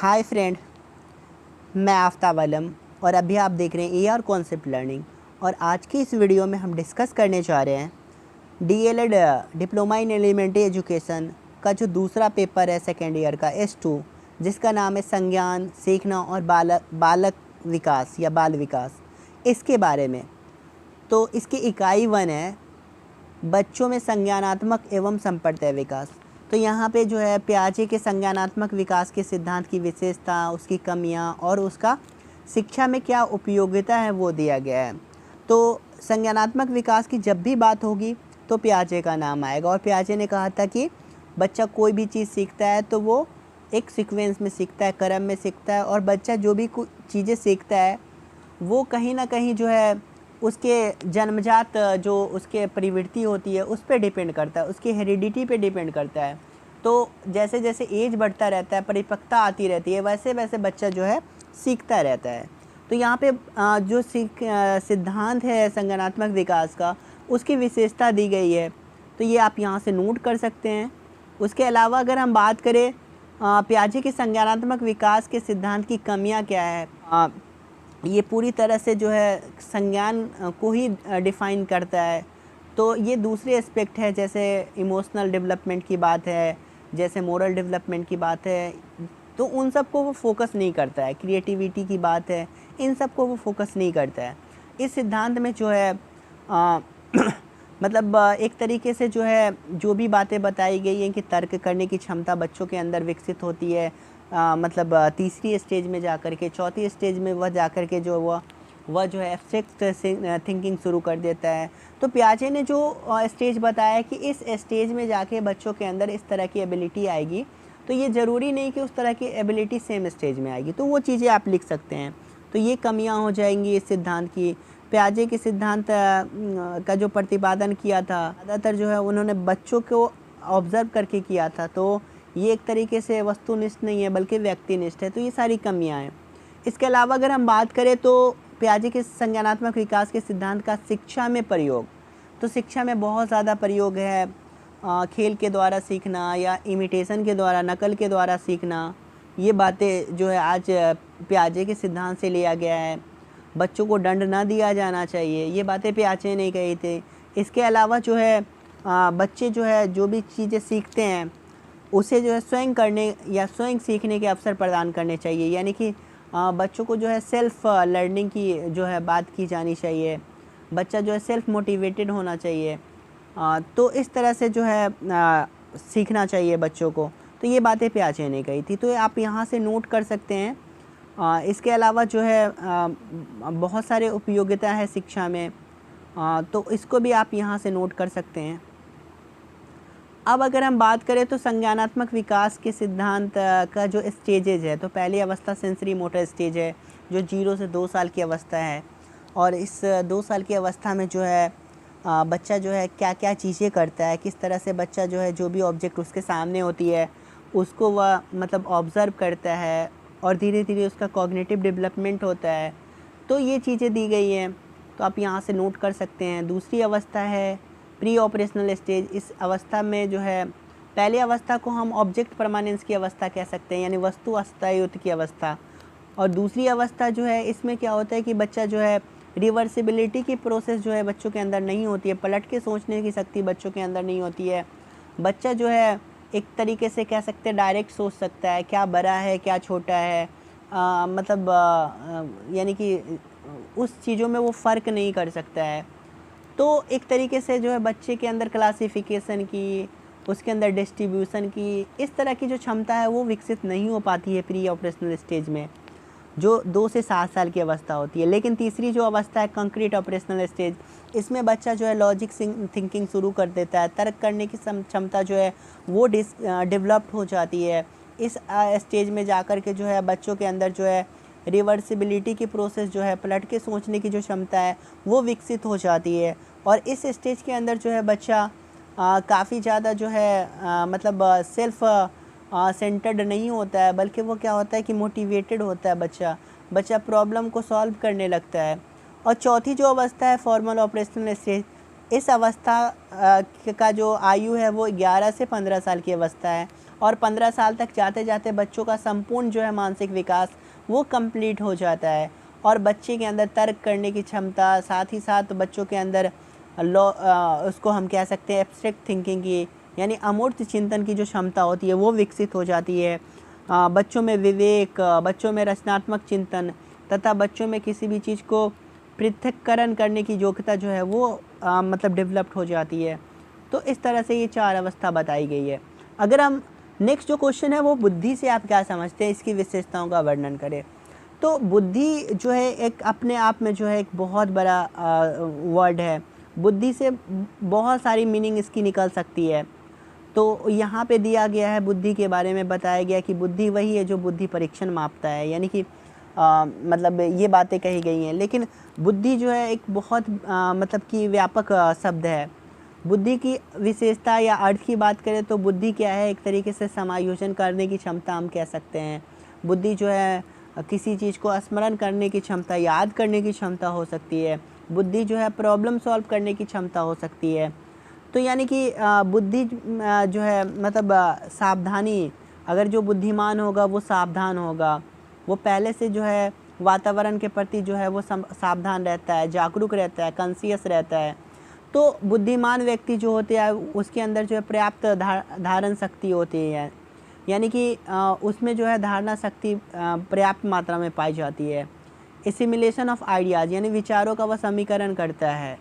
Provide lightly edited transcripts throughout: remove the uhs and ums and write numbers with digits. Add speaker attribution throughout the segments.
Speaker 1: Hi friend, मैं आफ्ताब आलम और अभी आप देख रहे हैं एआर कॉन्सेप्ट लर्निंग। और आज की इस वीडियो में हम डिस्कस करने जा रहे हैं D El Ed diploma in elementary education का जो दूसरा पेपर है सेकेंड ईयर का S2, जिसका नाम है संज्ञान सीखना और बालक विकास या बाल विकास, इसके बारे में। तो इसकी इकाई 1 है बच्चों में संज्ञानात्मक एवं संप्रदाय विकास। तो यहाँ पे जो है पियाजे के संज्ञानात्मक विकास के सिद्धांत की विशेषता, उसकी कमियाँ और उसका शिक्षा में क्या उपयोगिता है वो दिया गया है। तो संज्ञानात्मक विकास की जब भी बात होगी तो पियाजे का नाम आएगा। और पियाजे ने कहा था कि बच्चा कोई भी चीज़ सीखता है तो वो एक सीक्वेंस में सीखता है, क्रम में सीखता है। और बच्चा जो भी चीज़ें सीखता है वो कहीं ना कहीं जो है उसके जन्मजात जो उसके प्रवृत्ति होती है उस पर डिपेंड करता है, उसकी हेरिडिटी पे डिपेंड करता है। तो जैसे जैसे एज बढ़ता रहता है, परिपक्वता आती रहती है, वैसे वैसे बच्चा जो है सीखता रहता है। तो यहाँ पे जो सिद्धांत है संज्ञानात्मक विकास का, उसकी विशेषता दी गई है, तो ये आप यहाँ से नोट कर सकते हैं। उसके अलावा अगर हम बात करें पियाजे के संज्ञानात्मक विकास के सिद्धांत की कमियाँ क्या है, ये पूरी तरह से जो है संज्ञान को ही डिफ़ाइन करता है। तो ये दूसरे एस्पेक्ट है, जैसे इमोशनल डेवलपमेंट की बात है, जैसे मोरल डेवलपमेंट की बात है, तो उन सब को वो फोकस नहीं करता है। क्रिएटिविटी की बात है, इन सब को वो फोकस नहीं करता है। इस सिद्धांत में जो है मतलब एक तरीके से जो है जो भी बातें बताई गई हैं कि तर्क करने की क्षमता बच्चों के अंदर विकसित होती है, मतलब तीसरी स्टेज में जाकर के, चौथी स्टेज में वह जाकर के जो वह जो है एब्स्ट्रैक्ट थिंकिंग शुरू कर देता है। तो पियाजे ने जो स्टेज बताया कि इस स्टेज में जाके बच्चों के अंदर इस तरह की एबिलिटी आएगी, तो ये ज़रूरी नहीं कि उस तरह की एबिलिटी सेम स्टेज में आएगी, तो वो चीज़ें आप लिख सकते हैं। तो ये कमियां हो जाएंगी इस सिद्धांत की। पियाजे के सिद्धांत का जो प्रतिपादन किया था ज़्यादातर जो है उन्होंने बच्चों को ऑब्ज़र्व करके किया था, तो ये एक तरीके से वस्तुनिष्ठ नहीं है बल्कि व्यक्तिनिष्ठ है। तो ये सारी कमियां हैं। इसके अलावा अगर हम बात करें तो पियाजे के संज्ञानात्मक विकास के सिद्धांत का शिक्षा में प्रयोग, तो शिक्षा में बहुत ज़्यादा प्रयोग है। खेल के द्वारा सीखना या इमिटेशन के द्वारा, नकल के द्वारा सीखना, ये बातें जो है आज पियाजे के सिद्धांत से लिया गया है। बच्चों को दंड ना दिया जाना चाहिए, ये बातें पियाजे ने कही थी। इसके अलावा जो है बच्चे जो है जो भी चीज़ें सीखते हैं उसे जो है स्वयं करने या स्वयं सीखने के अवसर प्रदान करने चाहिए, यानी कि बच्चों को जो है सेल्फ लर्निंग की जो है बात की जानी चाहिए। बच्चा जो है सेल्फ मोटिवेटेड होना चाहिए। तो इस तरह से जो है सीखना चाहिए बच्चों को। तो ये बातें पियाजे ने कही थी, तो आप यहाँ से नोट कर सकते हैं। इसके अलावा जो है बहुत सारे उपयोगिता है शिक्षा में, तो इसको भी आप यहाँ से नोट कर सकते हैं। अब अगर हम बात करें तो संज्ञानात्मक विकास के सिद्धांत का जो स्टेजेज है, तो पहली अवस्था सेंसरी मोटर स्टेज है जो 0 से 2 साल की अवस्था है। और इस 2 साल की अवस्था में जो है बच्चा जो है क्या क्या चीज़ें करता है, किस तरह से बच्चा जो है जो भी ऑब्जेक्ट उसके सामने होती है उसको वह मतलब ऑब्ज़र्व करता है और धीरे धीरे उसका कॉग्निटिव डेवलपमेंट होता है। तो ये चीज़ें दी गई हैं, तो आप यहाँ से नोट कर सकते हैं। दूसरी अवस्था है प्री ऑपरेशनल स्टेज। इस अवस्था में जो है पहली अवस्था को हम ऑब्जेक्ट परमानेंस की अवस्था कह सकते हैं, यानी वस्तु अस्थायित्व की अवस्था। और दूसरी अवस्था जो है इसमें क्या होता है कि बच्चा जो है रिवर्सिबिलिटी की प्रोसेस जो है बच्चों के अंदर नहीं होती है, पलट के सोचने की शक्ति बच्चों के अंदर नहीं होती है। बच्चा जो है एक तरीके से कह सकते हैं डायरेक्ट सोच सकता है, क्या बड़ा है क्या छोटा है, मतलब यानी कि उस चीज़ों में वो फ़र्क नहीं कर सकता है। तो एक तरीके से जो है बच्चे के अंदर क्लासिफिकेशन की, उसके अंदर डिस्ट्रीब्यूशन की, इस तरह की जो क्षमता है वो विकसित नहीं हो पाती है प्री ऑपरेशनल स्टेज में, जो 2 से 7 साल की अवस्था होती है। लेकिन तीसरी जो अवस्था है कंक्रीट ऑपरेशनल स्टेज, इसमें बच्चा जो है लॉजिक थिंकिंग शुरू कर देता है, तर्क करने की क्षमता जो है वो डेवलप्ड हो जाती है। इस स्टेज में जाकर के जो है बच्चों के अंदर जो है रिवर्सिबिलिटी की प्रोसेस जो है, पलट के सोचने की जो क्षमता है वो विकसित हो जाती है। और इस स्टेज के अंदर जो है बच्चा काफ़ी ज़्यादा जो है मतलब सेल्फ सेंटर्ड नहीं होता है, बल्कि वो क्या होता है कि मोटिवेटेड होता है बच्चा प्रॉब्लम को सॉल्व करने लगता है। और चौथी जो अवस्था है फॉर्मल ऑपरेशनल स्टेज, इस अवस्था का जो आयु है वो 11 से 15 साल की अवस्था है। और 15 साल तक जाते जाते बच्चों का संपूर्ण जो है मानसिक विकास वो कंप्लीट हो जाता है। और बच्चे के अंदर तर्क करने की क्षमता, साथ ही साथ बच्चों के अंदर उसको हम कह सकते हैं एब्स्ट्रैक्ट थिंकिंग की, यानी अमूर्त चिंतन की जो क्षमता होती है वो विकसित हो जाती है। बच्चों में विवेक, बच्चों में रचनात्मक चिंतन तथा बच्चों में किसी भी चीज़ को पृथक्करण करने की योग्यता जो है वो मतलब डेवलप्ड हो जाती है। तो इस तरह से ये 4 अवस्था बताई गई है। अगर हम नेक्स्ट जो क्वेश्चन है वो बुद्धि से आप क्या समझते हैं, इसकी विशेषताओं का वर्णन करें। तो बुद्धि जो है एक अपने आप में जो है एक बहुत बड़ा वर्ड है। बुद्धि से बहुत सारी मीनिंग इसकी निकल सकती है। तो यहाँ पे दिया गया है, बुद्धि के बारे में बताया गया कि बुद्धि वही है जो बुद्धि परीक्षण मापता है, यानी कि मतलब ये बातें कही गई हैं। लेकिन बुद्धि जो है एक बहुत मतलब कि व्यापक शब्द है। बुद्धि की विशेषता या अर्थ की बात करें तो बुद्धि क्या है, एक तरीके से समायोजन करने की क्षमता हम कह सकते हैं। बुद्धि जो है किसी चीज़ को स्मरण करने की क्षमता, याद करने की क्षमता हो सकती है। बुद्धि जो है प्रॉब्लम सॉल्व करने की क्षमता हो सकती है। तो यानी कि बुद्धि जो है मतलब सावधानी, अगर जो बुद्धिमान होगा वो सावधान होगा, वो पहले से जो है वातावरण के प्रति जो है वो सावधान रहता है, जागरूक रहता है, कॉन्शियस रहता है। तो बुद्धिमान व्यक्ति जो होते हैं उसके अंदर जो है पर्याप्त धारण शक्ति होती है, यानी कि उसमें जो है धारणा शक्ति पर्याप्त मात्रा में पाई जाती है। एसिमिलेशन ऑफ आइडियाज़, यानी विचारों का वह समीकरण करता है।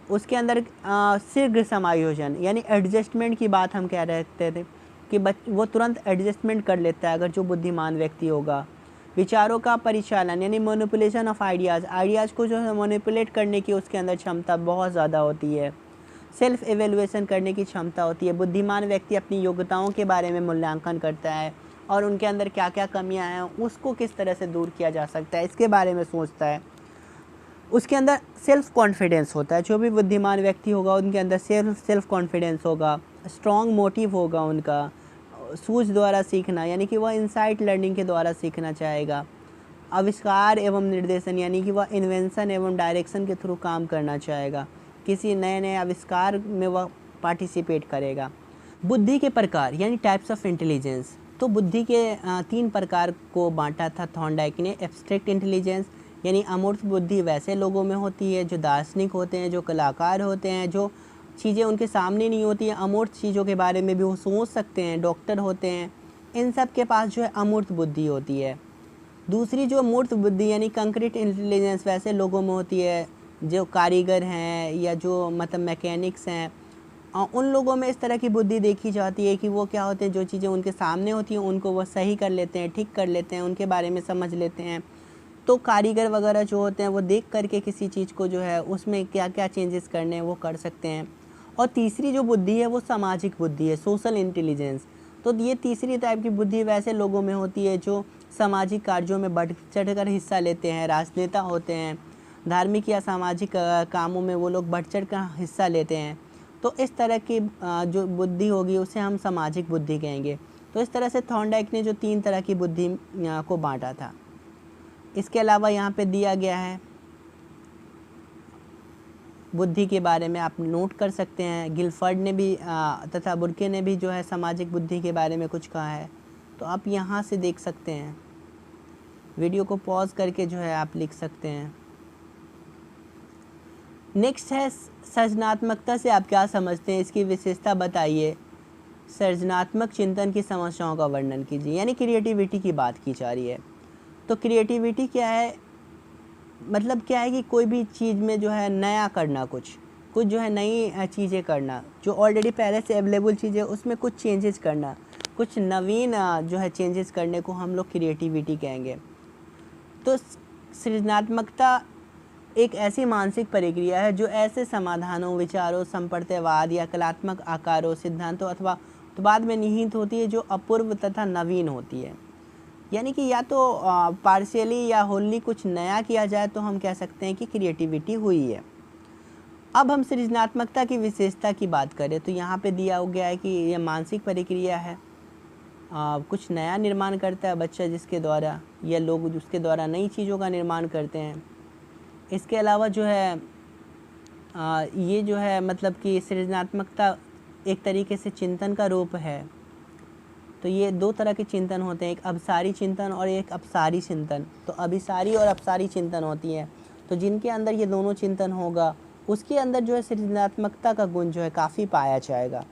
Speaker 1: उसके अंदर शीघ्र समायोजन, यानी एडजस्टमेंट की बात हम कह रहे थे कि वो तुरंत एडजस्टमेंट कर लेता है अगर जो बुद्धिमान व्यक्ति होगा। विचारों का परिचालन, यानी मैनिपुलेशन ऑफ आइडियाज़ को जो है मैनिपुलेट करने की उसके अंदर क्षमता बहुत ज़्यादा होती है। सेल्फ एवेल्युएशन करने की क्षमता होती है। बुद्धिमान व्यक्ति अपनी योग्यताओं के बारे में मूल्यांकन करता है और उनके अंदर क्या क्या कमियां हैं उसको किस तरह से दूर किया जा सकता है इसके बारे में सोचता है। उसके अंदर सेल्फ कॉन्फिडेंस होता है। जो भी बुद्धिमान व्यक्ति होगा उनके अंदर सेल्फ कॉन्फिडेंस होगा, स्ट्रॉन्ग मोटिव होगा उनका, सूझ द्वारा सीखना, यानी कि वह इंसाइट लर्निंग के द्वारा सीखना चाहेगा। आविष्कार एवं निर्देशन, यानी कि वह इन्वेंशन एवं डायरेक्शन के थ्रू काम करना चाहेगा। किसी नए नए आविष्कार में वह पार्टिसिपेट करेगा। बुद्धि के प्रकार, यानी टाइप्स ऑफ इंटेलिजेंस। तो बुद्धि के 3 प्रकार को बांटा था थॉर्नडाइक ने। एब्स्ट्रैक्ट इंटेलिजेंस, यानी अमूर्त बुद्धि वैसे लोगों में होती है जो दार्शनिक होते हैं, जो कलाकार होते हैं, जो चीज़ें उनके सामने नहीं होती हैं, अमूर्त चीज़ों के बारे में भी वो सोच सकते हैं, डॉक्टर होते हैं, इन सब के पास जो है अमूर्त बुद्धि होती है। दूसरी जो मूर्त बुद्धि यानी कंक्रीट इंटेलिजेंस वैसे लोगों में होती है जो कारीगर हैं या जो मतलब मैकेनिक्स हैं। उन लोगों में इस तरह की बुद्धि देखी जाती है कि वो क्या होते हैं, जो चीज़ें उनके सामने होती हैं उनको वो सही कर लेते हैं, ठीक कर लेते हैं, उनके बारे में समझ लेते हैं। तो कारीगर वगैरह जो होते हैं वो देख करके किसी चीज़ को जो है उसमें क्या क्या चेंजेस करने हैं वो कर सकते हैं। और तीसरी जो बुद्धि है वो सामाजिक बुद्धि है, सोशल इंटेलिजेंस। तो ये तीसरी टाइप की बुद्धि वैसे लोगों में होती है जो सामाजिक कार्यों में बढ़ चढ़कर हिस्सा लेते हैं, राजनेता होते हैं, धार्मिक या सामाजिक कामों में वो लोग बढ़ चढ़ कर हिस्सा लेते हैं। तो इस तरह की जो बुद्धि होगी उसे हम सामाजिक बुद्धि कहेंगे। तो इस तरह से थॉर्नडाइक ने जो 3 तरह की बुद्धि को बांटा था। इसके अलावा यहाँ पे दिया गया है बुद्धि के बारे में, आप नोट कर सकते हैं। गिलफर्ड ने भी तथा बुर्के ने भी जो है सामाजिक बुद्धि के बारे में कुछ कहा है, तो आप यहाँ से देख सकते हैं। वीडियो को पॉज करके जो है आप लिख सकते हैं। नेक्स्ट है सृजनात्मकता से आप क्या समझते हैं, इसकी विशेषता बताइए। सृजनात्मक चिंतन की समस्याओं का वर्णन कीजिए, यानी क्रिएटिविटी की बात की जा रही है। तो क्रिएटिविटी क्या है, मतलब क्या है कि कोई भी चीज़ में जो है नया करना, कुछ जो है नई चीज़ें करना, जो ऑलरेडी पहले से अवेलेबल चीज़ें उसमें कुछ चेंजेस करना, कुछ नवीन जो है चेंजेस करने को हम लोग क्रिएटिविटी कहेंगे। तो सृजनात्मकता एक ऐसी मानसिक प्रक्रिया है जो ऐसे समाधानों, विचारों, संप्रदायवाद या कलात्मक आकारों, सिद्धांतों अथवा उत्पाद में निहित होती है जो अपूर्व तथा नवीन होती है। यानी कि या तो पार्शियली या होली कुछ नया किया जाए तो हम कह सकते हैं कि क्रिएटिविटी हुई है। अब हम सृजनात्मकता की विशेषता की बात करें तो यहाँ पे दिया हो गया है कि यह मानसिक प्रक्रिया है, कुछ नया निर्माण करता है बच्चा जिसके द्वारा या लोग उसके द्वारा नई चीज़ों का निर्माण करते हैं। इसके अलावा जो है ये जो है मतलब कि सृजनात्मकता एक तरीके से चिंतन का रूप है। तो ये दो तरह के चिंतन होते हैं, एक अभिसारी चिंतन और एक अपसारी चिंतन। तो अभिसारी और अपसारी चिंतन होती है। तो जिनके अंदर ये दोनों चिंतन होगा उसके अंदर जो है सृजनात्मकता का गुण जो है काफ़ी पाया जाएगा।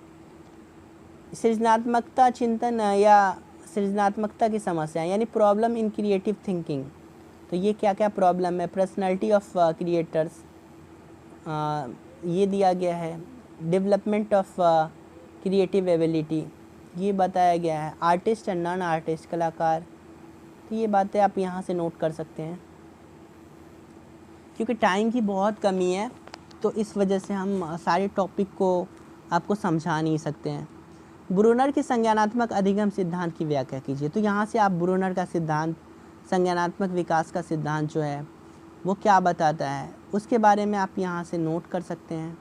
Speaker 1: सृजनात्मकता चिंतन या सृजनात्मकता की समस्या यानी प्रॉब्लम इन क्रिएटिव थिंकिंग। तो ये क्या क्या प्रॉब्लम है? पर्सनालिटी ऑफ क्रिएटर्स ये दिया गया है। डेवलपमेंट ऑफ क्रिएटिव एबिलिटी ये बताया गया है। आर्टिस्ट एंड नॉन आर्टिस्ट, कलाकार, तो ये बातें आप यहाँ से नोट कर सकते हैं। क्योंकि टाइम की बहुत कमी है तो इस वजह से हम सारे टॉपिक को आपको समझा नहीं सकते हैं। ब्रूनर के संज्ञानात्मक अधिगम सिद्धांत की व्याख्या कीजिए। तो यहाँ से आप ब्रूनर का सिद्धांत, संज्ञानात्मक विकास का सिद्धांत जो है वो क्या बताता है उसके बारे में आप यहाँ से नोट कर सकते हैं।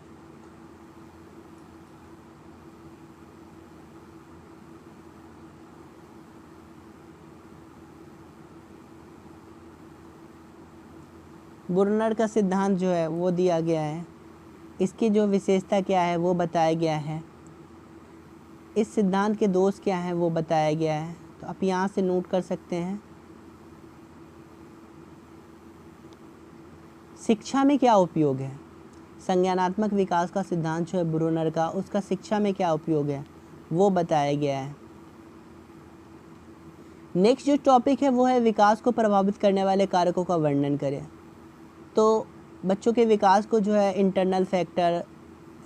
Speaker 1: ब्रूनर का सिद्धांत जो है वो दिया गया है, इसकी जो विशेषता क्या है वो बताया गया है, इस सिद्धांत के दोष क्या हैं वो बताया गया है। तो आप यहाँ से नोट कर सकते हैं। शिक्षा में क्या उपयोग है? संज्ञानात्मक विकास का सिद्धांत जो है ब्रूनर का, उसका शिक्षा में क्या उपयोग है वो बताया गया है। नेक्स्ट जो टॉपिक है वो है विकास को प्रभावित करने वाले कारकों का वर्णन करें। तो बच्चों के विकास को जो है इंटरनल फैक्टर,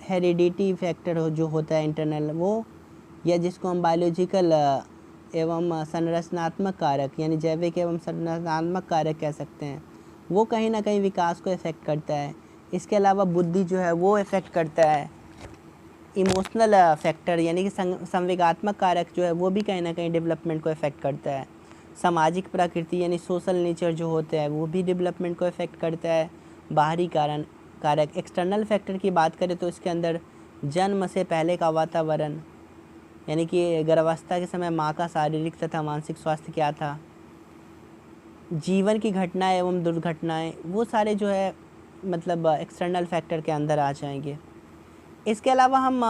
Speaker 1: हेरिडिटी फैक्टर जो होता है इंटरनल वो, या जिसको हम बायोलॉजिकल एवं संरचनात्मक कारक यानी जैविक एवं संरचनात्मक कारक कह सकते हैं, वो कहीं ना कहीं विकास को इफ़ेक्ट करता है। इसके अलावा बुद्धि जो है वो इफ़ेक्ट करता है। इमोशनल फैक्टर यानी कि संवेगात्मक कारक जो है वो भी कहीं ना कहीं डेवलपमेंट को इफ़ेक्ट करता है। सामाजिक प्रकृति यानी सोशल नेचर जो होता है वो भी डेवलपमेंट को इफ़ेक्ट करता है। बाहरी कारक एक्सटर्नल फैक्टर की बात करें तो इसके अंदर जन्म से पहले का वातावरण यानी कि गर्भावस्था के समय माँ का शारीरिक तथा मानसिक स्वास्थ्य क्या था, जीवन की घटनाएं एवं दुर्घटनाएं, वो सारे जो है मतलब एक्सटर्नल फैक्टर के अंदर आ जाएंगे। इसके अलावा हम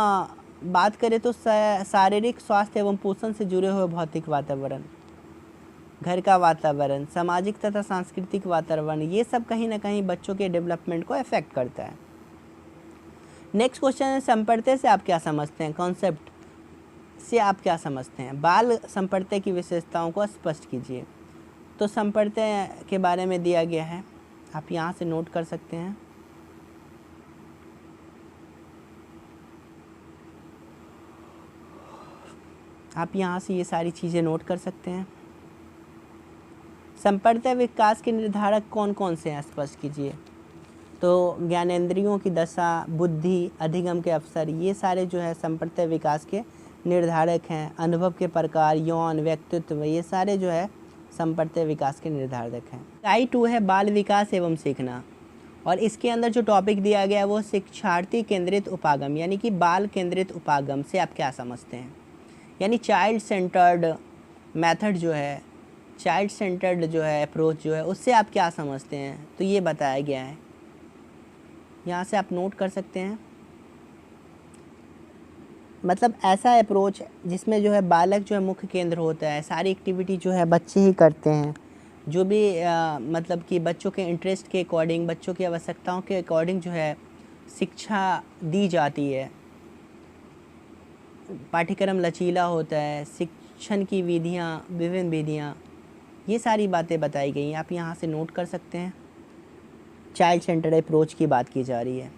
Speaker 1: बात करें तो शारीरिक स्वास्थ्य एवं पोषण से जुड़े हुए भौतिक वातावरण, घर का वातावरण, सामाजिक तथा सांस्कृतिक वातावरण, ये सब कहीं ना कहीं बच्चों के डेवलपमेंट को अफेक्ट करता है। नेक्स्ट क्वेश्चन है संपर्त्य से आप क्या समझते हैं? कॉन्सेप्ट से आप क्या समझते हैं? बाल संपर्त्य की विशेषताओं को स्पष्ट कीजिए। तो संपर्त्य के बारे में दिया गया है, आप यहाँ से नोट कर सकते हैं। आप यहाँ से ये सारी चीज़ें नोट कर सकते हैं। संपर्त्य विकास के निर्धारक कौन कौन से हैं स्पष्ट कीजिए। तो ज्ञानेंद्रियों की दशा, बुद्धि, अधिगम के अवसर, ये सारे जो है संपर्त्य विकास के निर्धारक हैं। अनुभव के प्रकार, यौन, व्यक्तित्व, ये सारे जो है संपर्त्य विकास के निर्धारक हैं। टाइप 2 है बाल विकास एवं सीखना, और इसके अंदर जो टॉपिक दिया गया है वो शिक्षार्थी केंद्रित उपागम यानी कि बाल केंद्रित उपागम से आप क्या समझते हैं? यानी चाइल्ड सेंटर्ड मेथड जो है, चाइल्ड सेंटर्ड जो है अप्रोच जो है, उससे आप क्या समझते हैं? तो ये बताया गया है, यहाँ से आप नोट कर सकते हैं। मतलब ऐसा अप्रोच जिसमें जो है बालक जो है मुख्य केंद्र होता है, सारी एक्टिविटी जो है बच्चे ही करते हैं, जो भी मतलब कि बच्चों के इंटरेस्ट के अकॉर्डिंग, बच्चों की आवश्यकताओं के अकॉर्डिंग जो है शिक्षा दी जाती है। पाठ्यक्रम लचीला होता है, शिक्षण की विधियाँ, विभिन्न विधियाँ, ये सारी बातें बताई गई हैं, आप यहाँ से नोट कर सकते हैं। चाइल्ड सेंटर्ड अप्रोच की बात की जा रही है।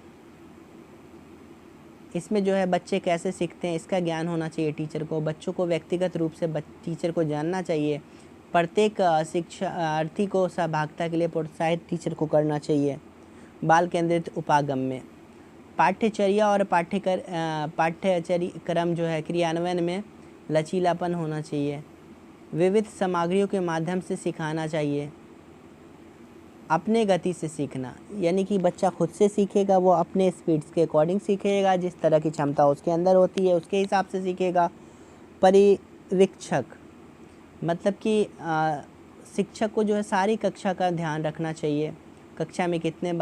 Speaker 1: इसमें जो है बच्चे कैसे सीखते हैं इसका ज्ञान होना चाहिए टीचर को, बच्चों को व्यक्तिगत रूप से टीचर को जानना चाहिए। प्रत्येक शिक्षार्थी को सहभागिता के लिए प्रोत्साहित टीचर को करना चाहिए। बाल केंद्रित उपागम में पाठ्यचर्या और पाठ्यक्रम जो है क्रियान्वयन में लचीलापन होना चाहिए। विविध सामग्रियों के माध्यम से सिखाना चाहिए। अपने गति से सीखना यानी कि बच्चा खुद से सीखेगा, वो अपने स्पीड्स के अकॉर्डिंग सीखेगा, जिस तरह की क्षमता उसके अंदर होती है उसके हिसाब से सीखेगा। परिवीक्षक मतलब कि शिक्षक को जो है सारी कक्षा का ध्यान रखना चाहिए। कक्षा में कितने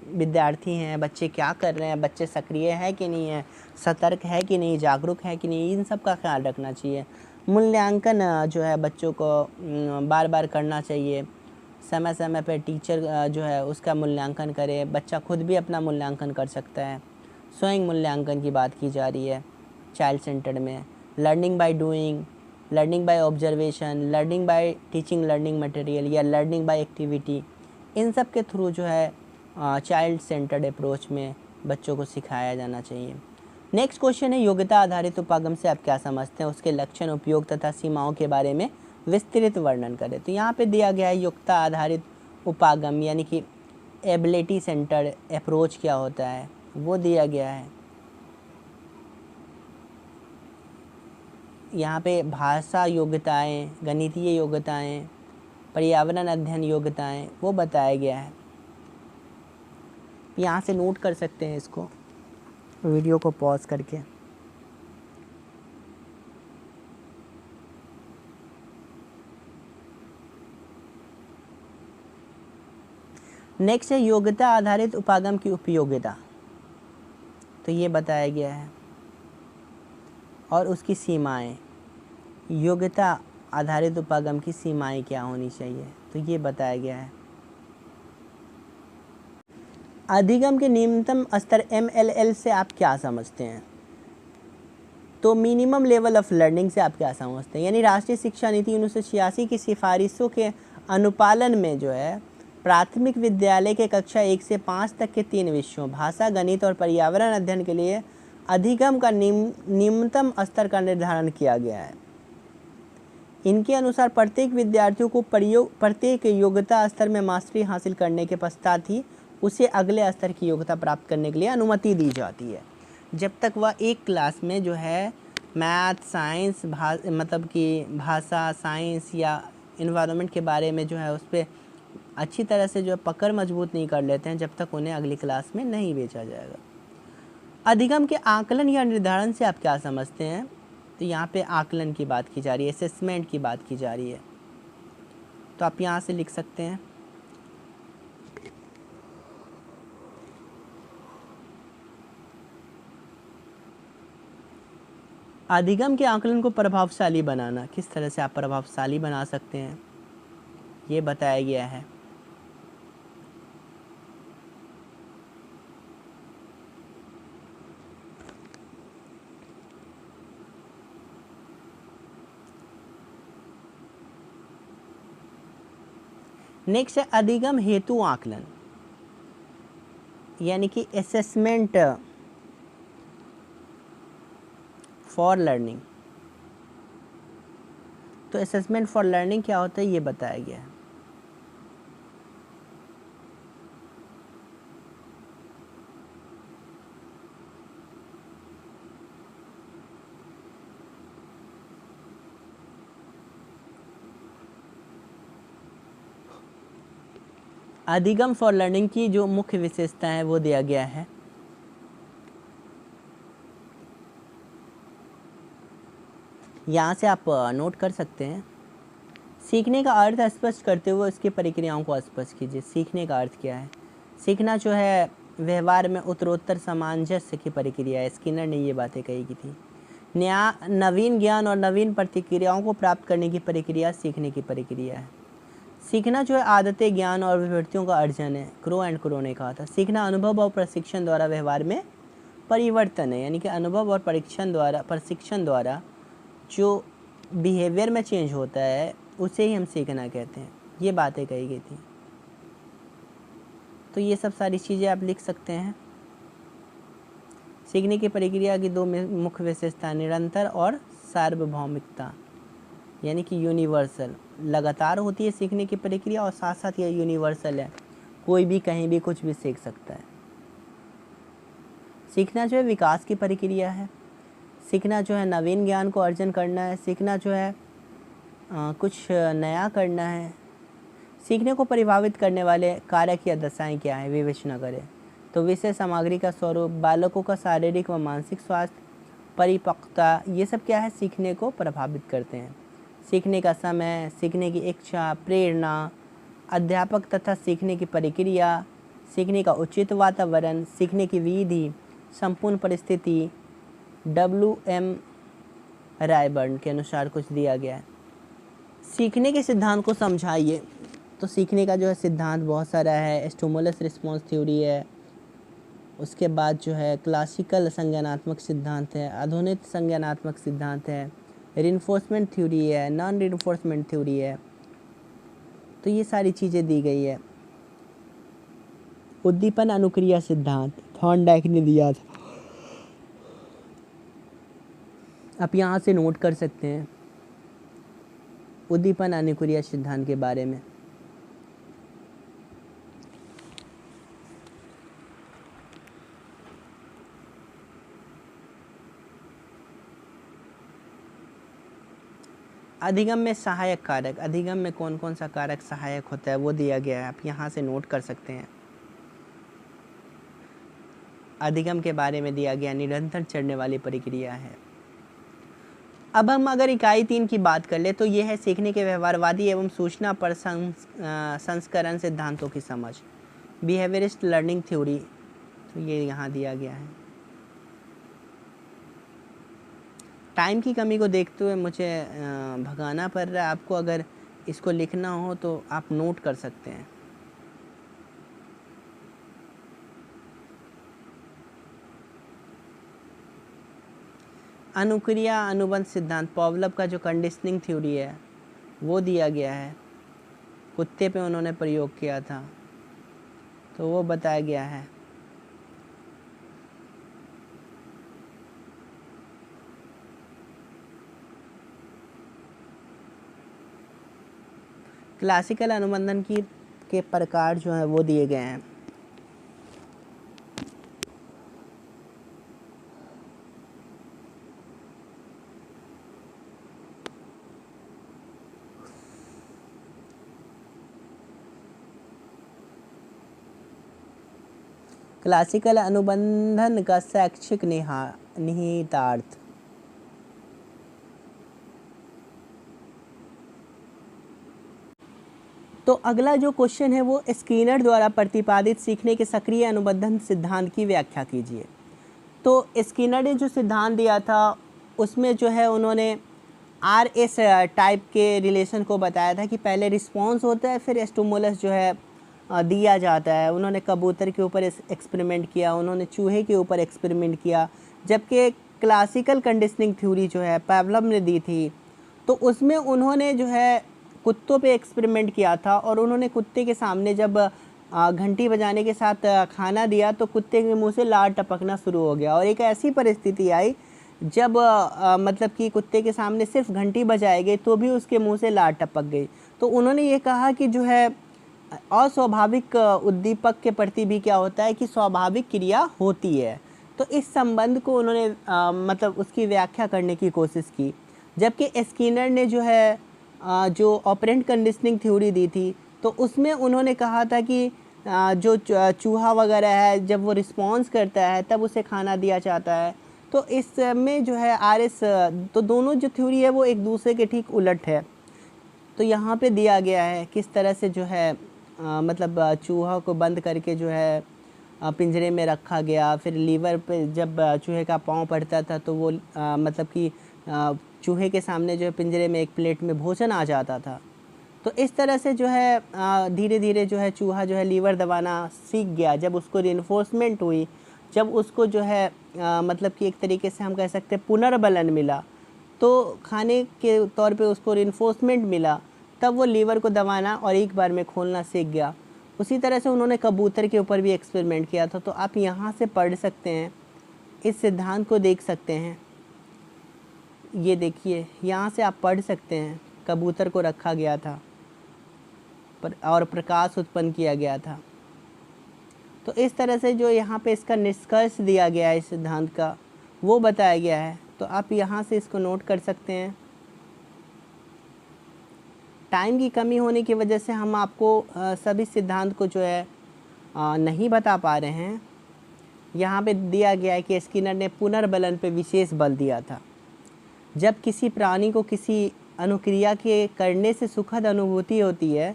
Speaker 1: विद्यार्थी हैं, बच्चे क्या कर रहे हैं, बच्चे सक्रिय है कि नहीं है, सतर्क है कि नहीं, जागरूक है कि नहीं, इन सब का ख्याल रखना चाहिए। मूल्यांकन जो है बच्चों को बार बार करना चाहिए। समय समय पर टीचर जो है उसका मूल्यांकन करे, बच्चा खुद भी अपना मूल्यांकन कर सकता है। स्वयं मूल्यांकन की बात की जा रही है चाइल्ड सेंटर्ड में। Learning by doing, learning by observation, learning by teaching learning material या लर्निंग बाय एक्टिविटी, इन सब के थ्रू जो है चाइल्ड सेंटर्ड अप्रोच में बच्चों को सिखाया जाना चाहिए। नेक्स्ट क्वेश्चन है, योग्यता आधारित उपागम से आप क्या समझते हैं, उसके लक्षण, उपयोग तथा सीमाओं के बारे में विस्तृत वर्णन करें। तो यहाँ पे दिया गया है योग्यता आधारित उपागम यानी कि एबिलिटी सेंटर्ड अप्रोच क्या होता है वो दिया गया है। यहाँ पे भाषा योग्यताएं, गणितीय योग्यताएं, पर्यावरण अध्ययन योग्यताएं वो बताया गया है। यहाँ से नोट कर सकते हैं इसको वीडियो को पॉज करके। नेक्स्ट है योग्यता आधारित उपागम की उपयोगिता, तो ये बताया गया है, और उसकी सीमाएं, योग्यता आधारित उपागम की सीमाएं क्या होनी चाहिए तो ये बताया गया है। अधिगम के निम्नतम स्तर MLL से आप क्या समझते हैं, तो मिनिमम लेवल ऑफ लर्निंग से आप क्या समझते हैं, यानी राष्ट्रीय शिक्षा नीति 1986 की सिफारिशों के अनुपालन में जो है प्राथमिक विद्यालय के कक्षा 1 से 5 तक के 3 विषयों भाषा, गणित और पर्यावरण अध्ययन के लिए अधिगम का निम्नतम स्तर का निर्धारण किया गया है। इनके अनुसार प्रत्येक विद्यार्थियों को प्रत्येक योग्यता स्तर में मास्टरी हासिल करने के पश्चात ही उसे अगले स्तर की योग्यता प्राप्त करने के लिए अनुमति दी जाती है। जब तक वह एक क्लास में जो है मैथ, साइंस, मतलब कि भाषा, साइंस या इन्वायरमेंट के बारे में जो है उस पर अच्छी तरह से जो है पकड़ मजबूत नहीं कर लेते हैं, जब तक उन्हें अगली क्लास में नहीं भेजा जाएगा। अधिगम के आकलन या निर्धारण से आप क्या समझते हैं, तो यहाँ पे आकलन की बात की जा रही है, असेसमेंट की बात की जा रही है, तो आप यहाँ से लिख सकते हैं। अधिगम के आकलन को प्रभावशाली बनाना, किस तरह से आप प्रभावशाली बना सकते हैं ये बताया गया है। नेक्स्ट है अधिगम हेतु आकलन, यानी कि असेसमेंट फॉर लर्निंग। तो असेसमेंट फॉर लर्निंग क्या होता है ये बताया गया है। अधिगम फॉर लर्निंग की जो मुख्य विशेषता है वो दिया गया है। यहाँ से आप नोट कर सकते हैं। सीखने का अर्थ स्पष्ट करते हुए उसकी प्रक्रियाओं को स्पष्ट कीजिए। सीखने का अर्थ क्या है, सीखना जो है व्यवहार में उत्तरोत्तर सामंजस्य की प्रक्रिया है। स्किनर ने ये बातें कही की थी। नवीन ज्ञान और नवीन प्रतिक्रियाओं को प्राप्त करने की प्रक्रिया सीखने की प्रक्रिया है। सीखना जो है आदतें, ज्ञान और विवृत्तियों का अर्जन है। क्रो एंड क्रो ने कहा था सीखना अनुभव और प्रशिक्षण द्वारा व्यवहार में परिवर्तन है, यानी कि अनुभव और प्रशिक्षण द्वारा जो बिहेवियर में चेंज होता है उसे ही हम सीखना कहते हैं। ये बातें कही गई थी। तो ये सब सारी चीज़ें आप लिख सकते हैं। सीखने की प्रक्रिया की दो मुख्य विशेषता, निरंतर और सार्वभौमिकता, यानी कि यूनिवर्सल, लगातार होती है सीखने की प्रक्रिया और साथ साथ यह यूनिवर्सल है, कोई भी कहीं भी कुछ भी सीख सकता है। सीखना जो है विकास की प्रक्रिया है। सीखना जो है नवीन ज्ञान को अर्जन करना है। सीखना जो है कुछ नया करना है। सीखने को प्रभावित करने वाले कारक या दशाएं क्या है विवेचना करें। तो विषय सामग्री का स्वरूप, बालकों का शारीरिक व मानसिक स्वास्थ्य, परिपक्वता, ये सब क्या है सीखने को प्रभावित करते हैं। सीखने का समय, सीखने की इच्छा, प्रेरणा, अध्यापक तथा सीखने की प्रक्रिया, सीखने का उचित वातावरण, सीखने की विधि, संपूर्ण परिस्थिति, WMS रायबर्न के अनुसार कुछ दिया गया है। सीखने के सिद्धांत को समझाइए। तो सीखने का जो है सिद्धांत बहुत सारा है। स्टिमुलस रिस्पॉन्स थ्योरी है, उसके बाद जो है क्लासिकल संज्ञानात्मक सिद्धांत है, आधुनिक संज्ञानात्मक सिद्धांत है, रिइंफोर्समेंट थ्योरी है, नॉन रिइंफोर्समेंट थ्योरी है। तो ये सारी चीज़ें दी गई है। उद्दीपन अनुक्रिया सिद्धांत थॉर्नडाइक ने दिया था, आप यहाँ से नोट कर सकते हैं उद्दीपन अनुक्रिया सिद्धांत के बारे में। अधिगम में सहायक कारक, अधिगम में कौन कौन सा कारक सहायक होता है वो दिया गया है, आप यहाँ से नोट कर सकते हैं। अधिगम के बारे में दिया गया निरंतर चढ़ने वाली प्रक्रिया है। अब हम अगर इकाई 3 की बात कर ले तो ये है सीखने के व्यवहारवादी एवं सूचना पर संस्करण सिद्धांतों की समझ, बिहेवियरिस्ट लर्निंग थ्योरी। तो ये यहाँ दिया गया है। टाइम की कमी को देखते हुए मुझे भगाना पड़ रहा है, आपको अगर इसको लिखना हो तो आप नोट कर सकते हैं। अनुक्रिया अनुबंध सिद्धांत, पॉवलव का जो कंडीशनिंग थ्योरी है वो दिया गया है, कुत्ते पे उन्होंने प्रयोग किया था तो वो बताया गया है। क्लासिकल अनुबंधन के प्रकार जो है वो दिए गए हैं। क्लासिकल अनुबंधन का शैक्षिक निहितार्थ। तो अगला जो क्वेश्चन है वो स्किनर द्वारा प्रतिपादित सीखने के सक्रिय अनुबंधन सिद्धांत की व्याख्या कीजिए। तो स्किनर ने जो सिद्धांत दिया था उसमें जो है उन्होंने RS टाइप के रिलेशन को बताया था कि पहले रिस्पॉन्स होता है फिर स्टिमुलस जो है दिया जाता है। उन्होंने कबूतर के ऊपर एक्सपेरिमेंट किया, उन्होंने चूहे के ऊपर एक्सपेरिमेंट किया, जबकि क्लासिकल कंडीशनिंग थ्योरी जो है पावलव ने दी थी तो उसमें उन्होंने जो है कुत्तों पे एक्सपेरिमेंट किया था और उन्होंने कुत्ते के सामने जब घंटी बजाने के साथ खाना दिया तो कुत्ते के मुंह से लार टपकना शुरू हो गया। और एक ऐसी परिस्थिति आई जब मतलब कि कुत्ते के सामने सिर्फ घंटी बजाई गई तो भी उसके मुंह से लार टपक गई। तो उन्होंने ये कहा कि जो है अस्वाभाविक उद्दीपक के प्रति भी क्या होता है कि स्वाभाविक क्रिया होती है। तो इस संबंध को उन्होंने मतलब उसकी व्याख्या करने की कोशिश की। जबकि स्किनर ने जो है जो ऑपरेंट कंडीशनिंग थ्योरी दी थी तो उसमें उन्होंने कहा था कि जो चूहा वगैरह है जब वो रिस्पॉन्स करता है तब उसे खाना दिया जाता है। तो इसमें जो है RS तो दोनों जो थ्योरी है वो एक दूसरे के ठीक उलट है। तो यहाँ पे दिया गया है किस तरह से जो है मतलब चूहा को बंद करके जो है पिंजरे में रखा गया, फिर लीवर पे जब चूहे का पाँव पड़ता था तो वो मतलब कि चूहे के सामने जो है पिंजरे में एक प्लेट में भोजन आ जाता था। तो इस तरह से जो है धीरे धीरे जो है चूहा जो है लीवर दबाना सीख गया। जब उसको रिइंफोर्समेंट हुई, जब उसको जो है मतलब कि एक तरीके से हम कह सकते हैं पुनर्बलन मिला, तो खाने के तौर पे उसको रिइंफोर्समेंट मिला, तब वो लीवर को दबाना और एक बार में खोलना सीख गया। उसी तरह से उन्होंने कबूतर के ऊपर भी एक्सपेरिमेंट किया था। तो आप यहाँ से पढ़ सकते हैं, इस सिद्धांत को देख सकते हैं। ये देखिए यहाँ से आप पढ़ सकते हैं, कबूतर को रखा गया था और प्रकाश उत्पन्न किया गया था। तो इस तरह से जो यहाँ पे इसका निष्कर्ष दिया गया है इस सिद्धांत का वो बताया गया है। तो आप यहाँ से इसको नोट कर सकते हैं। टाइम की कमी होने की वजह से हम आपको सभी सिद्धांत को जो है नहीं बता पा रहे हैं। यहाँ पे दिया गया है कि स्किनर ने पुनर्बलन पे विशेष बल दिया था। जब किसी प्राणी को किसी अनुक्रिया के करने से सुखद अनुभूति होती है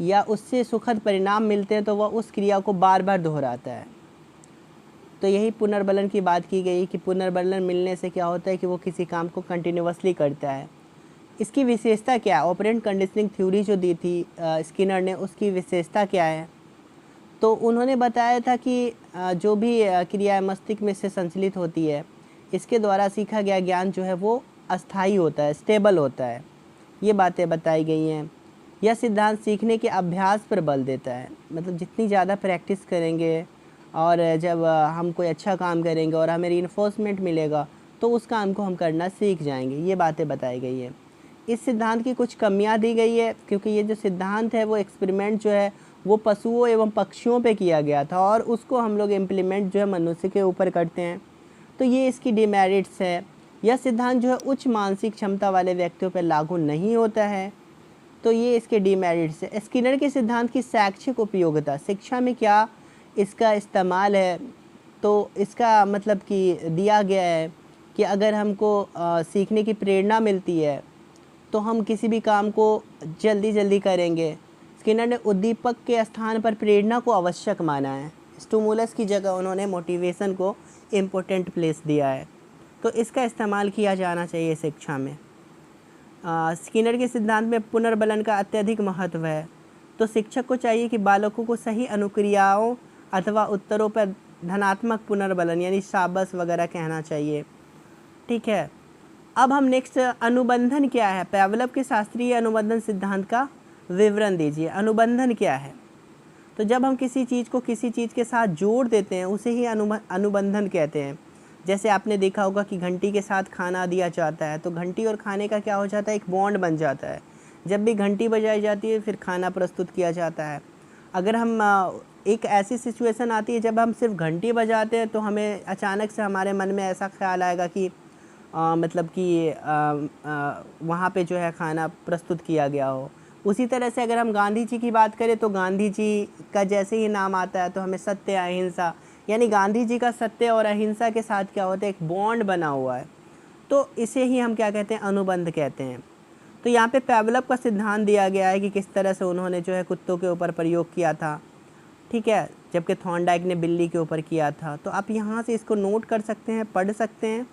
Speaker 1: या उससे सुखद परिणाम मिलते हैं तो वह उस क्रिया को बार बार दोहराता है। तो यही पुनर्बलन की बात की गई कि पुनर्बलन मिलने से क्या होता है कि वो किसी काम को कंटिन्यूअसली करता है। इसकी विशेषता क्या है? ऑपरेंट कंडीशनिंग थ्योरी जो दी थी स्किनर ने, उसकी विशेषता क्या है? तो उन्होंने बताया था कि जो भी क्रिया मस्तिष्क में से संचालित होती है, इसके द्वारा सीखा गया ज्ञान जो है वो अस्थायी होता है, स्टेबल होता है। ये बातें बताई गई हैं। यह सिद्धांत सीखने के अभ्यास पर बल देता है, मतलब जितनी ज़्यादा प्रैक्टिस करेंगे और जब हम कोई अच्छा काम करेंगे और हमें रीइंफोर्समेंट मिलेगा तो उस काम को हम करना सीख जाएंगे। ये बातें बताई गई है। इस सिद्धांत की कुछ कमियां दी गई है, क्योंकि ये जो सिद्धांत है वो एक्सपेरिमेंट जो है वो पशुओं एवं पक्षियों पे किया गया था और उसको हम लोग इम्प्लीमेंट जो है मनुष्य के ऊपर करते हैं। तो ये इसकी डिमेरिट्स है। यह सिद्धांत जो है उच्च मानसिक क्षमता वाले व्यक्तियों पर लागू नहीं होता है। तो ये इसके डिमेरिट्स है। स्किनर के सिद्धांत की शैक्षिक उपयोगिता, शिक्षा में क्या इसका इस्तेमाल है? तो इसका मतलब कि दिया गया है कि अगर हमको सीखने की प्रेरणा मिलती है तो हम किसी भी काम को जल्दी जल्दी करेंगे। स्किनर ने उद्दीपक के स्थान पर प्रेरणा को आवश्यक माना है। स्टिमुलस की जगह उन्होंने मोटिवेशन को इम्पोर्टेंट प्लेस दिया है। तो इसका इस्तेमाल किया जाना चाहिए शिक्षा में। स्किनर के सिद्धांत में पुनर्बलन का अत्यधिक महत्व है। तो शिक्षक को चाहिए कि बालकों को सही अनुक्रियाओं अथवा उत्तरों पर धनात्मक पुनर्बलन यानी शाबाश वगैरह कहना चाहिए। ठीक है, अब हम नेक्स्ट अनुबंधन क्या है? पेवलव के शास्त्रीय अनुबंधन सिद्धांत का विवरण दीजिए। अनुबंधन क्या है? तो जब हम किसी चीज़ को किसी चीज़ के साथ जोड़ देते हैं उसे ही अनुबंधन कहते हैं। जैसे आपने देखा होगा कि घंटी के साथ खाना दिया जाता है, तो घंटी और खाने का क्या हो जाता है? एक बॉन्ड बन जाता है। जब भी घंटी बजाई जाती है फिर खाना प्रस्तुत किया जाता है। अगर हम एक ऐसी सिचुएशन आती है जब हम सिर्फ घंटी बजाते हैं तो हमें अचानक से हमारे मन में ऐसा ख्याल आएगा कि मतलब कि वहाँ पे जो है खाना प्रस्तुत किया गया हो। उसी तरह से अगर हम गांधी जी की बात करें तो गांधी जी का जैसे ही नाम आता है तो हमें सत्य अहिंसा, यानी गांधी जी का सत्य और अहिंसा के साथ क्या होता है? एक बॉन्ड बना हुआ है। तो इसे ही हम क्या कहते हैं? अनुबंध कहते हैं। तो यहाँ पे पेवलव का सिद्धांत दिया गया है कि किस तरह से उन्होंने जो है कुत्तों के ऊपर प्रयोग किया था। ठीक है, जबकि थॉर्नडाइक ने बिल्ली के ऊपर किया था। तो आप यहाँ से इसको नोट कर सकते हैं, पढ़ सकते हैं।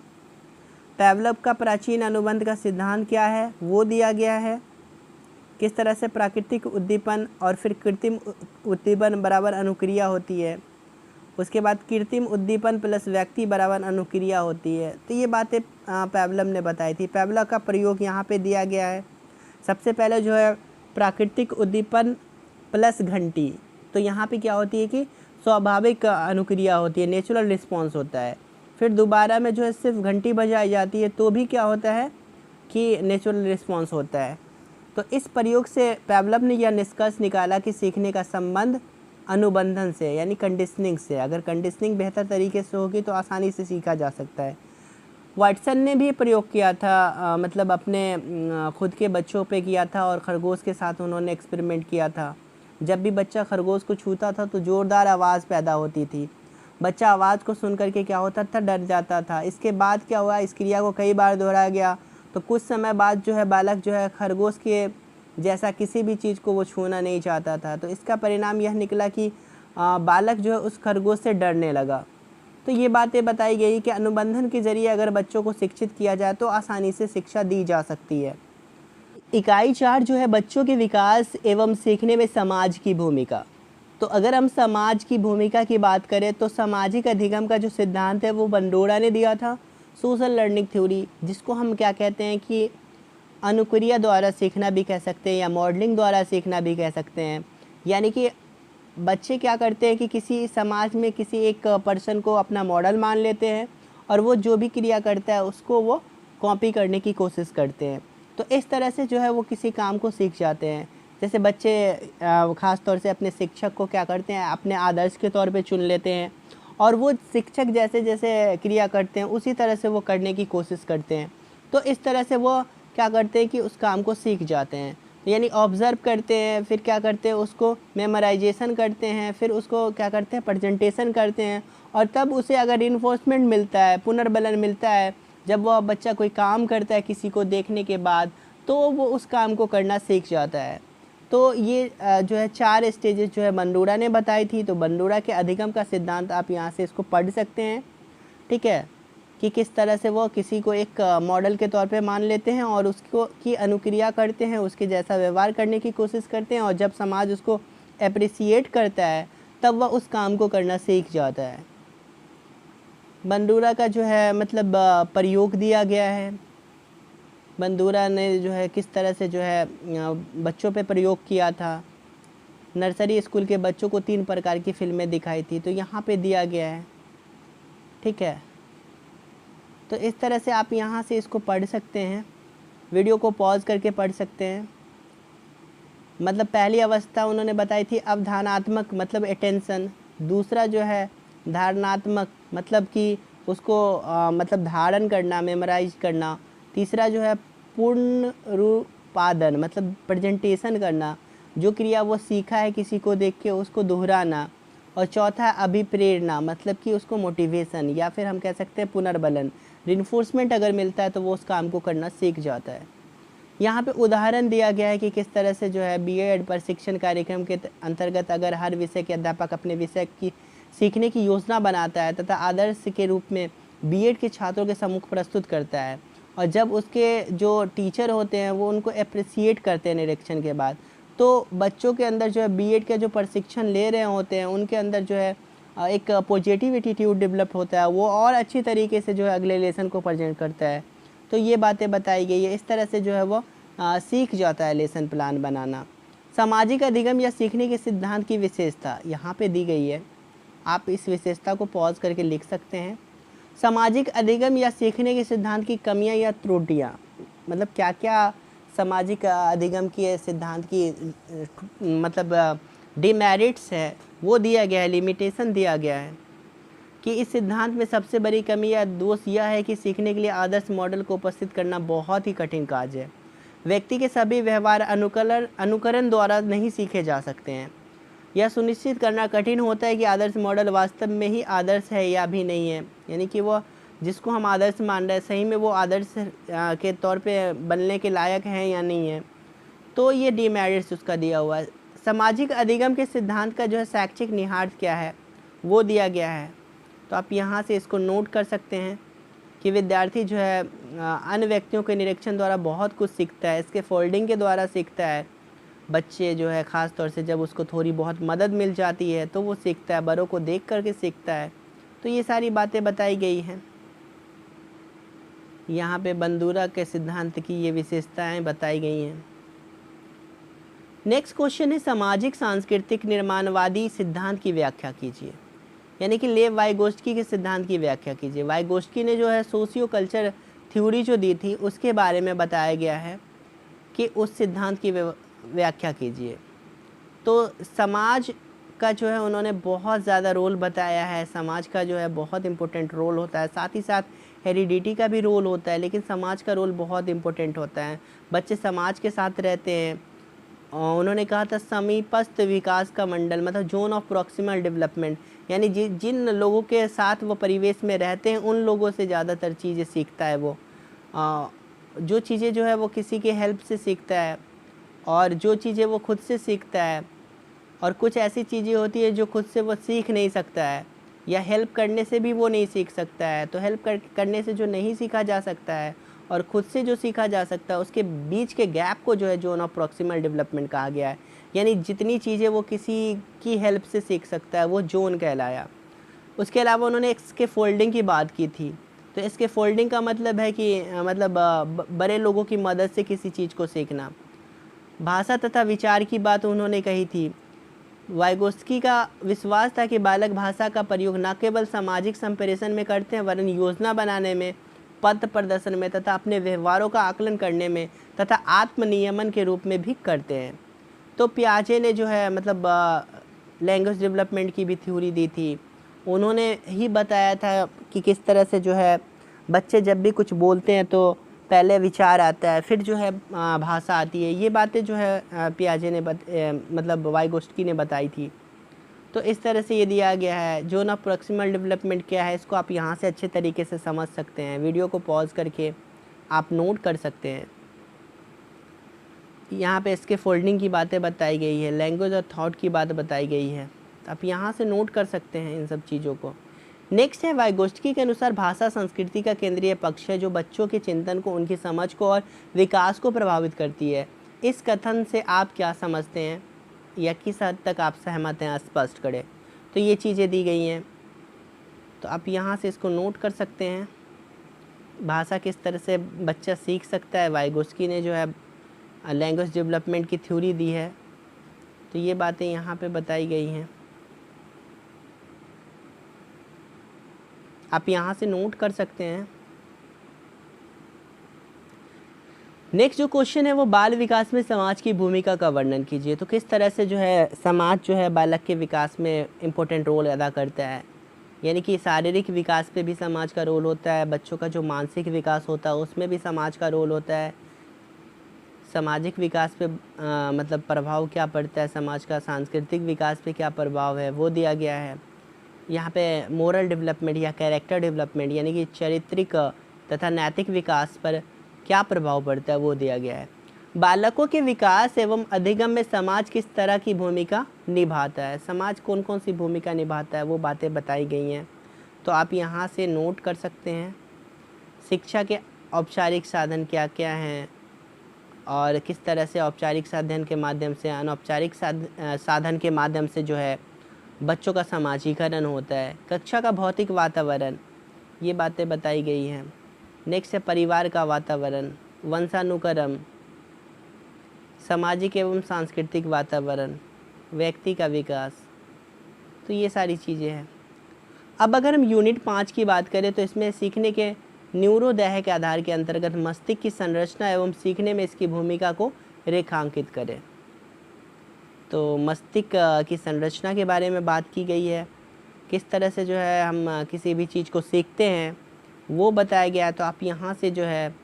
Speaker 1: पेवलव का प्राचीन अनुबंध का सिद्धांत क्या है वो दिया गया है। किस तरह से प्राकृतिक उद्दीपन और फिर कृत्रिम उद्दीपन बराबर अनुक्रिया होती है। उसके बाद कृत्रिम उद्दीपन प्लस व्यक्ति बराबर अनुक्रिया होती है। तो ये बातें पेवलव ने बताई थी। पेवलव का प्रयोग यहाँ पे दिया गया है। सबसे पहले जो है प्राकृतिक उद्दीपन प्लस घंटी, तो यहाँ पे क्या होती है कि स्वाभाविक अनुक्रिया होती है, नेचुरल रिस्पॉन्स होता है। फिर दोबारा में जो है सिर्फ घंटी बजाई जाती है तो भी क्या होता है कि नेचुरल रिस्पॉन्स होता है। तो इस प्रयोग से पेवलव ने यह निष्कर्ष निकाला कि सीखने का संबंध अनुबंधन से यानी कंडीशनिंग से, अगर कंडीशनिंग बेहतर तरीके से होगी तो आसानी से सीखा जा सकता है। वाटसन ने भी प्रयोग किया था, मतलब अपने खुद के बच्चों पे किया था और खरगोश के साथ उन्होंने एक्सपेरिमेंट किया था। जब भी बच्चा खरगोश को छूता था तो ज़ोरदार आवाज़ पैदा होती थी। बच्चा आवाज़ को सुन करके क्या होता था? डर जाता था। इसके बाद क्या हुआ? इस क्रिया को कई बार दोहराया गया तो कुछ समय बाद जो है बालक जो है खरगोश के जैसा किसी भी चीज़ को वो छूना नहीं चाहता था। तो इसका परिणाम यह निकला कि बालक जो है उस खरगोश से डरने लगा। तो ये बातें बताई गई कि अनुबंधन के ज़रिए अगर बच्चों को शिक्षित किया जाए तो आसानी से शिक्षा दी जा सकती है। इकाई 4 जो है बच्चों के विकास एवं सीखने में समाज की भूमिका। तो अगर हम समाज की भूमिका की बात करें तो सामाजिक अधिगम का जो सिद्धांत है वो बंडोरा ने दिया था, सोशल लर्निंग थ्योरी, जिसको हम क्या कहते हैं कि अनुक्रिया द्वारा सीखना भी कह सकते हैं या मॉडलिंग द्वारा सीखना भी कह सकते हैं। यानी कि बच्चे क्या करते हैं कि किसी समाज में किसी एक पर्सन को अपना मॉडल मान लेते हैं और वो जो भी क्रिया करता है उसको वो कॉपी करने की कोशिश करते हैं। तो इस तरह से जो है वो किसी काम को सीख जाते हैं। जैसे बच्चे ख़ास तौर से अपने शिक्षक को क्या करते हैं? अपने आदर्श के तौर पे चुन लेते हैं और वो शिक्षक जैसे जैसे क्रिया करते हैं उसी तरह से वो करने की कोशिश करते हैं। तो इस तरह से वो क्या करते हैं कि उस काम को सीख जाते हैं। यानी ऑब्ज़र्व करते हैं, फिर क्या करते हैं? उसको मेमोराइजेशन करते हैं, फिर उसको क्या करते हैं? प्रेजेंटेशन करते हैं और तब उसे अगर इन्फोर्समेंट मिलता है, पुनर्बलन मिलता है, जब वह बच्चा कोई काम करता है किसी को देखने के बाद, तो वो उस काम को करना सीख जाता है। तो ये जो है 4 स्टेजेस जो है बंडूरा ने बताई थी। तो बंडूरा के अधिगम का सिद्धांत आप यहाँ से इसको पढ़ सकते हैं, ठीक है, कि किस तरह से वो किसी को एक मॉडल के तौर पे मान लेते हैं और उसको की अनुक्रिया करते हैं, उसके जैसा व्यवहार करने की कोशिश करते हैं, और जब समाज उसको एप्रिसिएट करता है तब वह उस काम को करना सीख जाता है। बंडूरा का जो है मतलब प्रयोग दिया गया है। बंडूरा ने जो है किस तरह से जो है बच्चों पे प्रयोग किया था। नर्सरी स्कूल के बच्चों को 3 प्रकार की फिल्में दिखाई थी, तो यहाँ पे दिया गया है, ठीक है। तो इस तरह से आप यहाँ से इसको पढ़ सकते हैं, वीडियो को पॉज करके पढ़ सकते हैं। मतलब पहली अवस्था उन्होंने बताई थी अवधारणात्मक, मतलब अटेंशन। दूसरा जो है धारणात्मक, मतलब कि उसको मतलब धारण करना, मेमोराइज करना। तीसरा जो है पूर्ण रूपादन, मतलब प्रेजेंटेशन करना, जो क्रिया वो सीखा है किसी को देख के उसको दोहराना। और चौथा अभिप्रेरणा, मतलब कि उसको मोटिवेशन, या फिर हम कह सकते हैं पुनर्बलन, रिन्फोर्समेंट अगर मिलता है तो वो उस काम को करना सीख जाता है। यहाँ पे उदाहरण दिया गया है कि किस तरह से जो है बीएड प्रशिक्षण कार्यक्रम के अंतर्गत अगर हर विषय के अध्यापक अपने विषय की सीखने की योजना बनाता है तथा आदर्श के रूप में बीएड के छात्रों के सम्मुख प्रस्तुत करता है, और जब उसके जो टीचर होते हैं वो उनको अप्रिसिएट करते हैं निरीक्षण के बाद, तो बच्चों के अंदर जो है बीएड का जो प्रशिक्षण ले रहे होते हैं उनके अंदर जो है एक पॉजिटिव एटीट्यूड डेवलप होता है, वो और अच्छी तरीके से जो है अगले लेसन को प्रेजेंट करता है। तो ये बातें बताई गई है, इस तरह से जो है वो सीख जाता है लेसन प्लान बनाना। सामाजिक अधिगम या सीखने के सिद्धांत की विशेषता यहाँ पे दी गई है, आप इस विशेषता को पॉज करके लिख सकते हैं। सामाजिक अधिगम या सीखने के सिद्धांत की कमियां या त्रुटियां, मतलब क्या क्या सामाजिक अधिगम की सिद्धांत की मतलब डिमेरिट्स है वो दिया गया है, लिमिटेशन दिया गया है कि इस सिद्धांत में सबसे बड़ी कमी या दोष यह है कि सीखने के लिए आदर्श मॉडल को उपस्थित करना बहुत ही कठिन कार्य है। व्यक्ति के सभी व्यवहार अनुकरण द्वारा नहीं सीखे जा सकते हैं। यह सुनिश्चित करना कठिन होता है कि आदर्श मॉडल वास्तव में ही आदर्श है या भी नहीं है, यानी कि वो जिसको हम आदर्श मान रहे हैं सही में वो आदर्श के तौर पे बनने के लायक है या नहीं है। तो ये डिमेरिट्स उसका दिया हुआ है। सामाजिक अधिगम के सिद्धांत का जो है शैक्षिक निहितार्थ क्या है वो दिया गया है, तो आप यहाँ से इसको नोट कर सकते हैं कि विद्यार्थी जो है अन्य व्यक्तियों के निरीक्षण द्वारा बहुत कुछ सीखता है, इसके फोल्डिंग के द्वारा सीखता है। बच्चे जो है ख़ास तौर से जब उसको थोड़ी बहुत मदद मिल जाती है तो वो सीखता है, बड़ों को देख करके सीखता है। तो ये सारी बातें बताई गई हैं यहाँ पे, बंडूरा के सिद्धांत की ये विशेषताएं बताई गई हैं। नेक्स्ट क्वेश्चन है सामाजिक सांस्कृतिक निर्माणवादी सिद्धांत की व्याख्या कीजिए, यानी कि लेव वाइगोस्की के सिद्धांत की व्याख्या कीजिए। वाइगोस्की ने जो है सोशियो कल्चर थ्योरी जो दी थी उसके बारे में बताया गया है कि उस सिद्धांत की व्याख्या कीजिए। तो समाज का जो है उन्होंने बहुत ज़्यादा रोल बताया है, समाज का जो है बहुत इम्पोर्टेंट रोल होता है, साथ ही साथ हेरिडिटी का भी रोल होता है, लेकिन समाज का रोल बहुत इम्पोर्टेंट होता है। बच्चे समाज के साथ रहते हैं। उन्होंने कहा था समीपस्थ विकास का मंडल, मतलब जोन ऑफ प्रॉक्सिमल डेवलपमेंट, यानी जिन लोगों के साथ वो परिवेश में रहते हैं उन लोगों से ज़्यादातर चीज़ें सीखता है वो। जो चीज़ें जो है वो किसी के हेल्प से सीखता है, और जो चीज़ें वो खुद से सीखता है, और कुछ ऐसी चीज़ें होती है जो खुद से वो सीख नहीं सकता है, या हेल्प करने से भी वो नहीं सीख सकता है। तो हेल्प करने से जो नहीं सीखा जा सकता है और खुद से जो सीखा जा सकता है उसके बीच के गैप को जो है जोन ऑफ प्रॉक्सिमल डेवलपमेंट कहा गया है, यानी जितनी चीज़ें वो किसी की हेल्प से सीख सकता है वो जोन कहलाया। उसके अलावा उन्होंने इसके फोल्डिंग की बात की थी। तो इसके फोल्डिंग का मतलब है कि मतलब बड़े लोगों की मदद से किसी चीज़ को सीखना। भाषा तथा विचार की बात उन्होंने कही थी। वाइगोस्की का विश्वास था कि बालक भाषा का प्रयोग न केवल सामाजिक संप्रेषण में करते हैं वरन योजना बनाने में, पथ प्रदर्शन में तथा अपने व्यवहारों का आकलन करने में तथा आत्मनियमन के रूप में भी करते हैं। तो पियाजे ने जो है मतलब लैंग्वेज डेवलपमेंट की भी थ्योरी दी थी। उन्होंने ही बताया था कि किस तरह से जो है बच्चे जब भी कुछ बोलते हैं तो पहले विचार आता है, फिर जो है भाषा आती है। ये बातें जो है पियाजे ने मतलब वाइगोस्की ने बताई थी। तो इस तरह से ये दिया गया है। जोन ऑफ प्रॉक्सिमल डेवलपमेंट क्या है इसको आप यहाँ से अच्छे तरीके से समझ सकते हैं। वीडियो को पॉज करके आप नोट कर सकते हैं। यहाँ पे इसके फोल्डिंग की बातें बताई गई है, लैंग्वेज और थॉट की बात बताई गई है। आप यहाँ से नोट कर सकते हैं इन सब चीज़ों को। नेक्स्ट है वाइगोत्स्की के अनुसार भाषा संस्कृति का केंद्रीय पक्ष है जो बच्चों के चिंतन को, उनकी समझ को और विकास को प्रभावित करती है। इस कथन से आप क्या समझते हैं या किस हद तक आप सहमत हैं, स्पष्ट करें। तो ये चीज़ें दी गई हैं, तो आप यहाँ से इसको नोट कर सकते हैं। भाषा किस तरह से बच्चा सीख सकता है, वाइगोत्स्की ने जो है लैंग्वेज डेवलपमेंट की थ्योरी दी है, तो ये बातें यहाँ पे बताई गई हैं। आप यहाँ से नोट कर सकते हैं। नेक्स्ट जो क्वेश्चन है वो बाल विकास में समाज की भूमिका का वर्णन कीजिए। तो किस तरह से जो है समाज जो है बालक के विकास में इम्पोर्टेंट रोल अदा करता है, यानी कि शारीरिक विकास पे भी समाज का रोल होता है, बच्चों का जो मानसिक विकास होता है उसमें भी समाज का रोल होता है, सामाजिक विकास पे मतलब प्रभाव क्या पड़ता है, समाज का सांस्कृतिक विकास पे क्या प्रभाव है वो दिया गया है। यहाँ पे मोरल डेवलपमेंट या कैरेक्टर डेवलपमेंट यानी कि चारित्रिक तथा नैतिक विकास पर क्या प्रभाव पड़ता है वो दिया गया है। बालकों के विकास एवं अधिगम में समाज किस तरह की भूमिका निभाता है, समाज कौन कौन सी भूमिका निभाता है वो बातें बताई गई हैं, तो आप यहाँ से नोट कर सकते हैं। शिक्षा के औपचारिक साधन क्या क्या हैं और किस तरह से औपचारिक साधन के माध्यम से, अनौपचारिक साधन के माध्यम से जो है बच्चों का समाजीकरण होता है। कक्षा का भौतिक वातावरण, ये बातें बताई गई हैं। नेक्स्ट है परिवार का वातावरण, वंशानुक्रम, सामाजिक एवं सांस्कृतिक वातावरण, व्यक्ति का विकास, तो ये सारी चीज़ें हैं। अब अगर हम यूनिट 5 की बात करें तो इसमें सीखने के न्यूरोदेह के आधार के अंतर्गत मस्तिष्क की संरचना एवं सीखने में इसकी भूमिका को रेखांकित करें। तो मस्तिष्क की संरचना के बारे में बात की गई है, किस तरह से जो है हम किसी भी चीज़ को सीखते हैं वो बताया गया है। तो आप यहाँ से जो है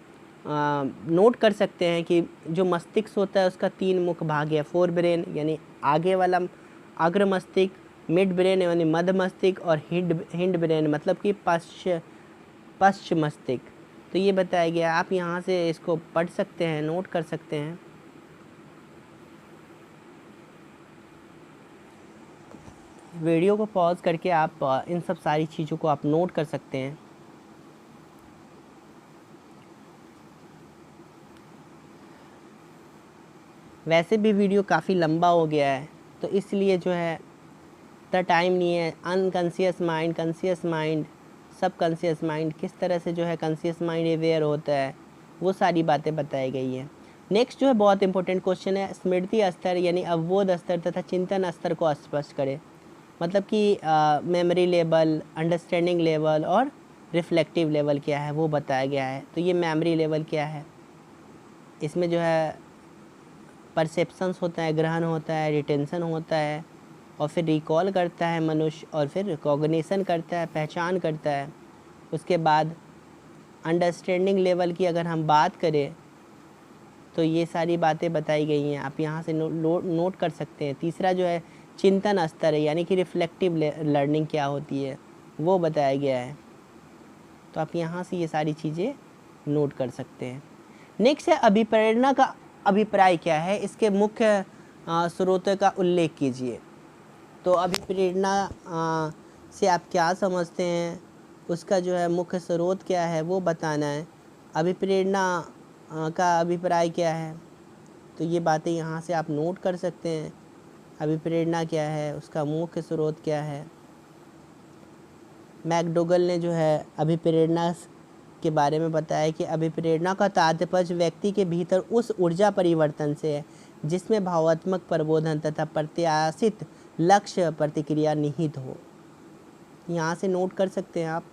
Speaker 1: नोट कर सकते हैं कि जो मस्तिष्क होता है उसका 3 मुख्य भाग है, फोर ब्रेन यानी आगे वाला अग्र मस्तिष्क, मिड ब्रेन यानी मध्य मस्तिष्क और हिंड ब्रेन मतलब कि पश्च मस्तिष्क, तो ये बताया गया। आप यहाँ से इसको पढ़ सकते हैं, नोट कर सकते हैं। वीडियो को पॉज करके आप इन सब सारी चीज़ों को आप नोट कर सकते हैं। वैसे भी वीडियो काफ़ी लंबा हो गया है तो इसलिए जो है इतना टाइम नहीं है। अनकॉन्शियस माइंड, कॉन्शियस माइंड, सब कॉन्शियस माइंड, किस तरह से जो है कॉन्शियस माइंड अवेयर होता है वो सारी बातें बताई गई हैं। नेक्स्ट जो है बहुत इंपॉर्टेंट क्वेश्चन है, स्मृति स्तर यानी अवबोध स्तर तथा चिंतन स्तर को स्पष्ट करें। मतलब कि मेमोरी लेवल, अंडरस्टैंडिंग लेवल और रिफ्लेक्टिव लेवल क्या है वो बताया गया है। तो ये मेमोरी लेवल क्या है, इसमें जो है परसेप्शंस होता है, ग्रहण होता है, रिटेंशन होता है और फिर रिकॉल करता है मनुष्य और फिर रिकॉग्निशन करता है, पहचान करता है। उसके बाद अंडरस्टैंडिंग लेवल की अगर हम बात करें तो ये सारी बातें बताई गई हैं, आप यहाँ से नोट कर सकते हैं। तीसरा जो है चिंतन स्तर है यानी कि रिफ्लेक्टिव लर्निंग क्या होती है वो बताया गया है, तो आप यहाँ से ये सारी चीज़ें नोट कर सकते हैं। नेक्स्ट है अभिप्रेरणा का अभिप्राय क्या है, इसके मुख्य स्रोतों का उल्लेख कीजिए। तो अभिप्रेरणा से आप क्या समझते हैं, उसका जो है मुख्य स्रोत क्या है वो बताना है। अभिप्रेरणा का अभिप्राय क्या है, तो ये बातें यहाँ से आप नोट कर सकते हैं। अभिप्रेरणा क्या है, उसका मुख्य स्रोत क्या है। मैकडोगल ने जो है अभिप्रेरणा के बारे में बताया कि अभिप्रेरणा का तात्पर्य व्यक्ति के भीतर उस ऊर्जा परिवर्तन से है जिसमें भावात्मक प्रबोधन तथा प्रत्याशित लक्ष्य प्रतिक्रिया निहित हो। यहाँ से नोट कर सकते हैं आप।